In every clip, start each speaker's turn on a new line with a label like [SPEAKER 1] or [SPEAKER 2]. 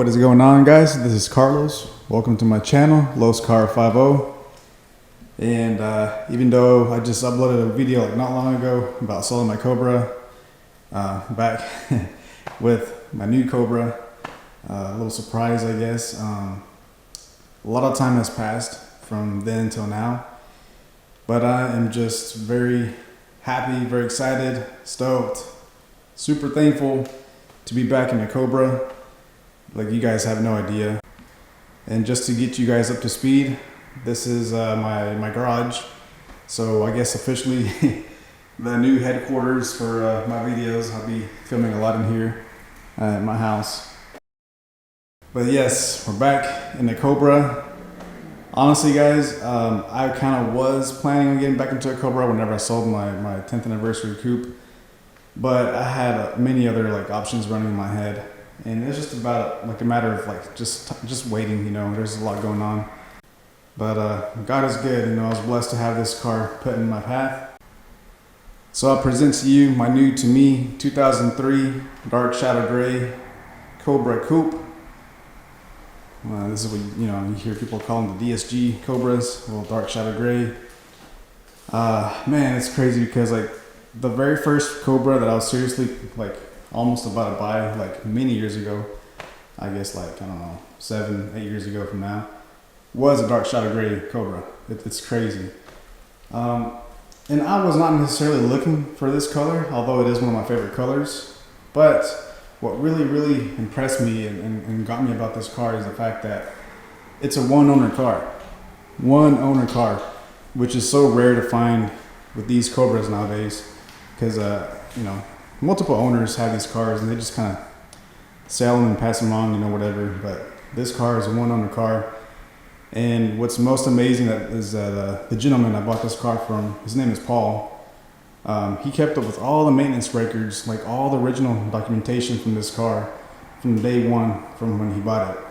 [SPEAKER 1] What is going on, guys? This is Carlos. Welcome to my channel, Los Car 50. And even though I just uploaded a video like not long ago about selling my Cobra, back with my new Cobra, a little surprise, I guess. A lot of time has passed from then till now, but I am just very happy, very excited, stoked, super thankful to be back in the Cobra. Like, you guys have no idea. And just to get you guys up to speed, this is my garage. So I guess officially the new headquarters for my videos. I'll be filming a lot in here at my house. But yes, we're back in the Cobra. Honestly, guys, I kind of was planning on getting back into a Cobra whenever I sold my 10th anniversary coupe. But I had many other like options running in my head. And it's just about like a matter of like just waiting, you know. There's a lot going on, but God is good, you know. I was blessed to have this car put in my path. So I present to you my new to me 2003 dark shadow gray Cobra coupe. This is what you hear people calling the DSG Cobras, well, dark shadow gray. Man, it's crazy because like the very first Cobra that I was seriously like almost about to buy like many years ago, I guess like, I don't know, 7-8 years ago from now, was a dark shadow gray Cobra. It's crazy. And I was not necessarily looking for this color, although it is one of my favorite colors. But what really impressed me and got me about this car is the fact that it's a one owner car, which is so rare to find with these Cobras nowadays, because multiple owners have these cars and they just kind of sell them and pass them on, whatever. But this car is a one owner car. And what's most amazing is that the gentleman I bought this car from, his name is Paul. He kept up with all the maintenance records, like all the original documentation from this car from day one, from when he bought it.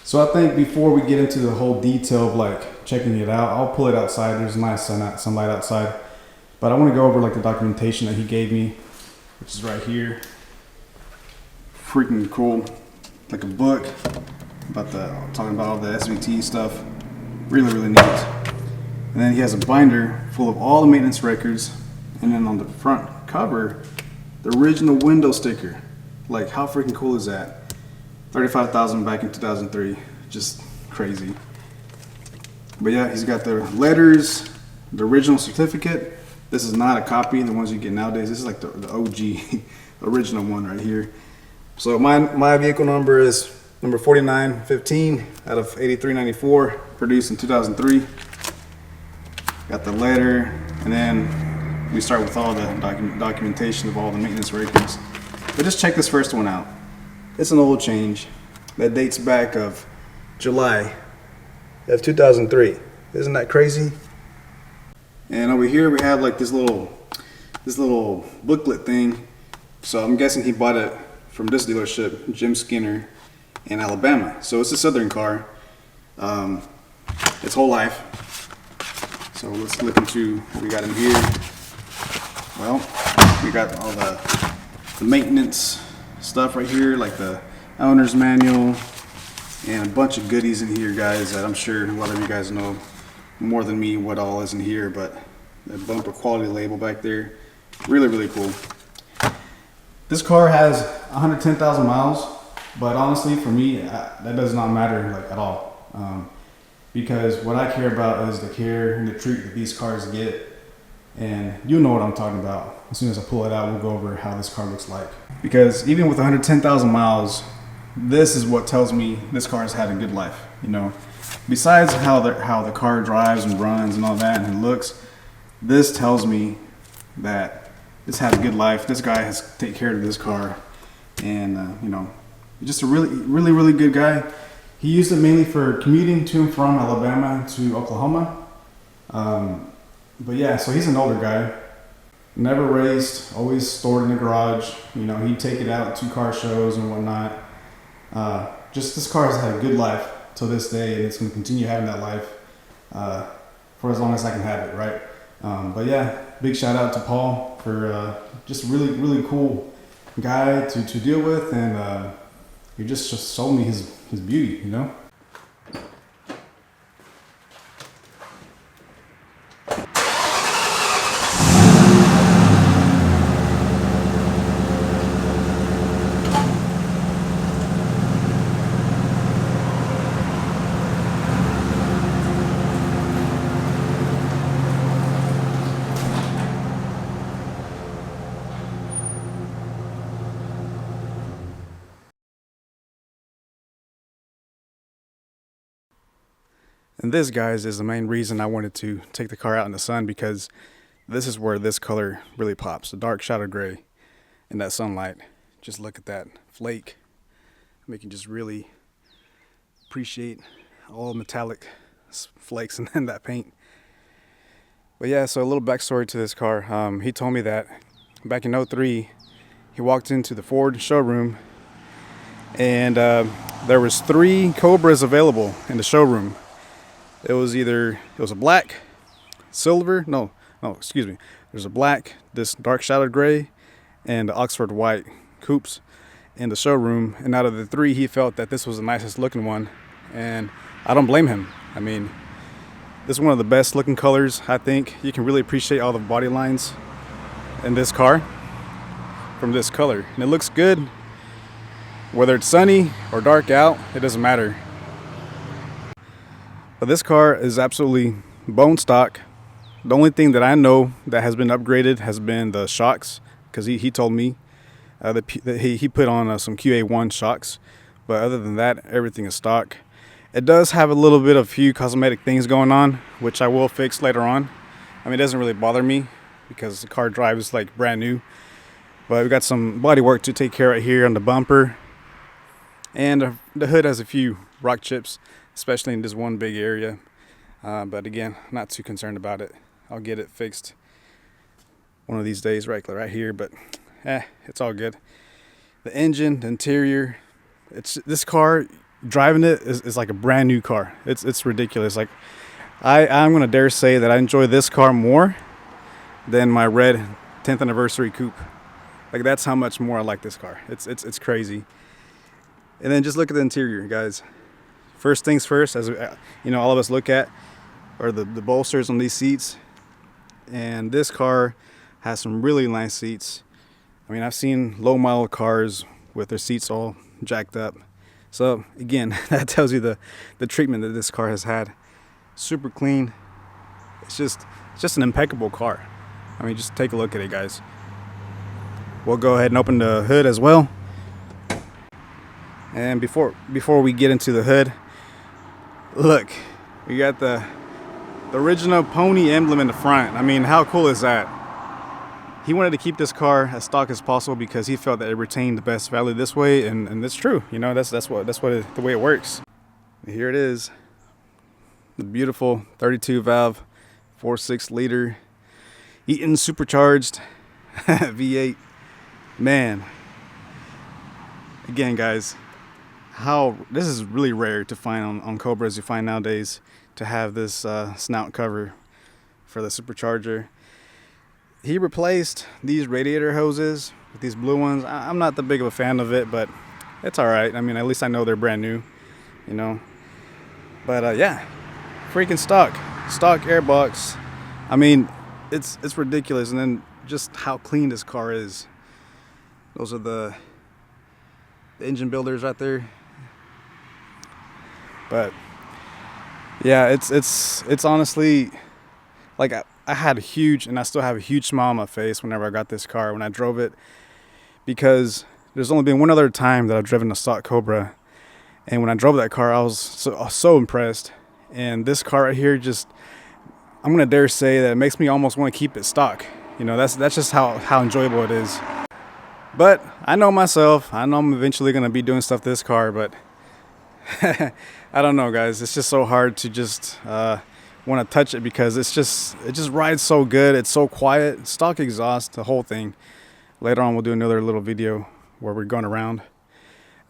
[SPEAKER 1] So I think before we get into the whole detail of like checking it out, I'll pull it outside. There's nice sunlight outside. But I want to go over like the documentation that he gave me, which is right here. Freaking cool. Like a book about talking about all the SVT stuff. Really neat. And then he has a binder full of all the maintenance records. And then on the front cover, the original window sticker. Like, how freaking cool is that? $35,000 back in 2003. Just crazy. But yeah, he's got the letters, the original certificate. This is not a copy, the ones you get nowadays. This is like the OG, the original one right here. So my vehicle number is number 4915 out of 8394, produced in 2003. Got the letter, and then we start with all the documentation of all the maintenance records. But just check this first one out. It's an oil change that dates back of July of 2003. Isn't that crazy? And over here we have like this little booklet thing. So I'm guessing he bought it from this dealership, Jim Skinner, in Alabama. So it's a Southern car, its whole life. So let's look into what we got in here. Well, we got all the maintenance stuff right here, like the owner's manual, and a bunch of goodies in here, guys, that I'm sure a lot of you guys know more than me what all is in here. But the bumper quality label back there, really cool. This car has 110,000 miles, but honestly for me that does not matter like at all, because what I care about is the care and the treat that these cars get. And you know what I'm talking about. As soon as I pull it out, we'll go over how this car looks like. Because even with 110,000 miles, this is what tells me this car has had a good life, Besides how the car drives and runs and all that and looks, this tells me that it's had a good life. This guy has taken care of this car, and just a really good guy. He used it mainly for commuting to and from Alabama to Oklahoma. But yeah, so he's an older guy, never raced, always stored in the garage. He'd take it out to car shows and whatnot. Just this car has had a good life till this day, and it's going to continue having that life for as long as I can have it, right? But yeah, big shout out to Paul for just really cool guy to deal with, and he just sold me his beauty, you know. And this, guys, is the main reason I wanted to take the car out in the sun, because this is where this color really pops. The dark shadow gray in that sunlight. Just look at that flake. We can just really appreciate all metallic flakes in that paint. But yeah, so a little backstory to this car. He told me that back in '03, he walked into the Ford showroom and there was 3 Cobras available in the showroom. It was a black, silver, there's a black, this dark shadowed gray, and the Oxford white coupes in the showroom. And out of the 3, he felt that this was the nicest looking one, and I don't blame him. I mean, this is one of the best looking colors. I think you can really appreciate all the body lines in this car from this color, and it looks good whether it's sunny or dark out. It doesn't matter. But this car is absolutely bone stock. The only thing that I know that has been upgraded has been the shocks, because he told me that he put on some QA1 shocks. But other than that, everything is stock. It does have a little bit of few cosmetic things going on, which I will fix later on. I mean, it doesn't really bother me because the car drives like brand new. But we got some body work to take care of here on the bumper. And the hood has a few rock chips, especially in this one big area. But again, not too concerned about it. I'll get it fixed one of these days right here, but it's all good. The engine, the interior, this car, driving it is like a brand new car. It's ridiculous. Like I'm gonna dare say that I enjoy this car more than my red 10th anniversary coupe. Like, that's how much more I like this car. It's crazy. And then just look at the interior, guys. First things first, as you know, all of us look at are the bolsters on these seats. And this car has some really nice seats. I mean, I've seen low mile cars with their seats all jacked up. So again, that tells you the treatment that this car has had. Super clean. It's just an impeccable car. I mean, just take a look at it, guys. We'll go ahead and open the hood as well. And before we get into the hood, look, we got the original pony emblem in the front. I mean, how cool is that? He wanted to keep this car as stock as possible because he felt that it retained the best value this way, and that's true. You know, that's the way it works. Here it is, the beautiful 32 valve, 4.6 liter, Eaton supercharged V8. Man, again, guys, this is really rare to find on Cobras. You find nowadays to have this snout cover for the supercharger. He replaced these radiator hoses with these blue ones. I'm not that big of a fan of it, but it's all right. I mean, at least I know they're brand new, you know. But yeah, freaking stock airbox. I mean, it's ridiculous. And then just how clean this car is. Those are the engine builders right there. But yeah, it's honestly, like, I had a huge, and I still have a huge smile on my face whenever I got this car when I drove it, because there's only been one other time that I've driven a stock Cobra, and when I drove that car, I was so impressed. And this car right here, I'm gonna dare say that it makes me almost want to keep it stock. You know, that's just how enjoyable it is. But I know myself. I know I'm eventually gonna be doing stuff to this car, but I don't know, guys. It's just so hard to just want to touch it because it just rides so good. It's so quiet. Stock exhaust, the whole thing. Later on, we'll do another little video where we're going around,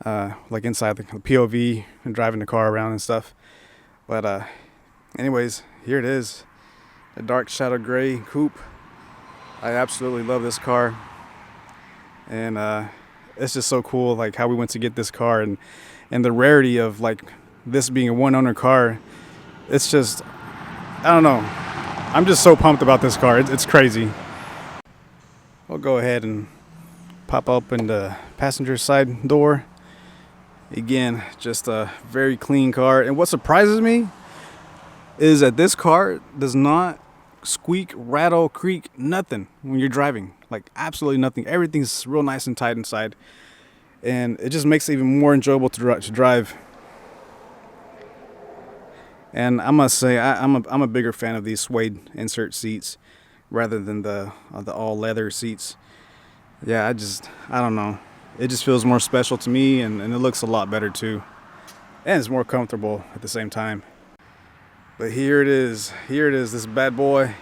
[SPEAKER 1] like inside the POV and driving the car around and stuff. But anyways, here it is, the dark shadow gray coupe. I absolutely love this car. And it's just so cool, like how we went to get this car, and the rarity of like this being a one owner car. It's just, I don't know. I'm just so pumped about this car. It's crazy. We'll go ahead and pop open the passenger side door. Again, just a very clean car. And what surprises me is that this car does not squeak, rattle, creak, nothing when you're driving. Like absolutely nothing. Everything's real nice and tight inside. And it just makes it even more enjoyable to drive. And I must say, I'm a bigger fan of these suede insert seats rather than the all leather seats. Yeah, I don't know. It just feels more special to me, and it looks a lot better too. And it's more comfortable at the same time. But here it is, this bad boy.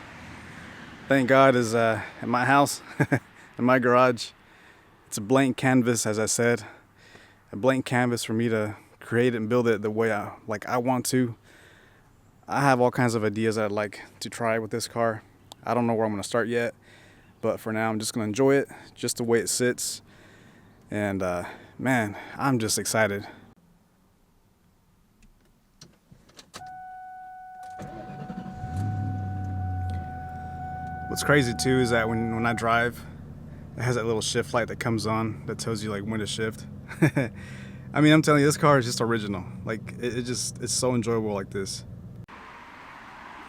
[SPEAKER 1] Thank God is at my house, in my garage. It's a blank canvas, as I said. A blank canvas for me to create and build it the way I want to. I have all kinds of ideas I'd like to try with this car. I don't know where I'm going to start yet, but for now I'm just going to enjoy it, just the way it sits. And man, I'm just excited. What's crazy too is that when I drive, it has that little shift light that comes on that tells you like when to shift. I mean, I'm telling you, this car is just original. Like it's so enjoyable like this.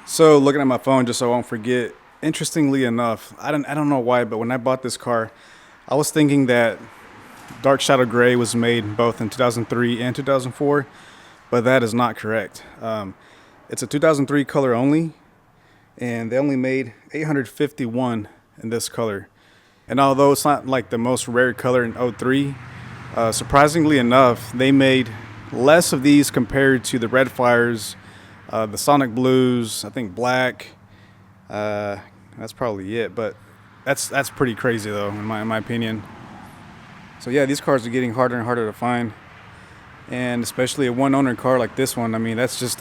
[SPEAKER 1] So looking at my phone just so I won't forget, interestingly enough, I don't know why, but when I bought this car, I was thinking that Dark Shadow Gray was made both in 2003 and 2004, but that is not correct. It's a 2003 color only, and they only made 851 in this color. And although it's not like the most rare color in 03, surprisingly enough, they made less of these compared to the Red Fires, the Sonic Blues, I think Black. That's probably it, but that's pretty crazy though, in my opinion. So yeah, these cars are getting harder and harder to find, and especially a one-owner car like this one. I mean, this is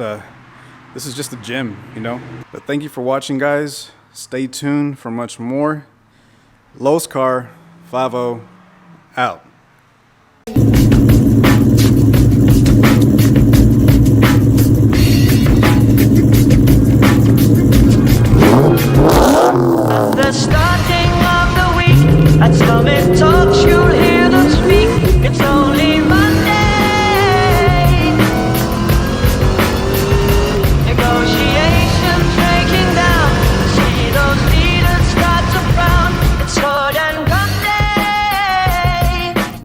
[SPEAKER 1] just a gem, you know. But thank you for watching, guys. Stay tuned for much more. Lowe's Car 50 out.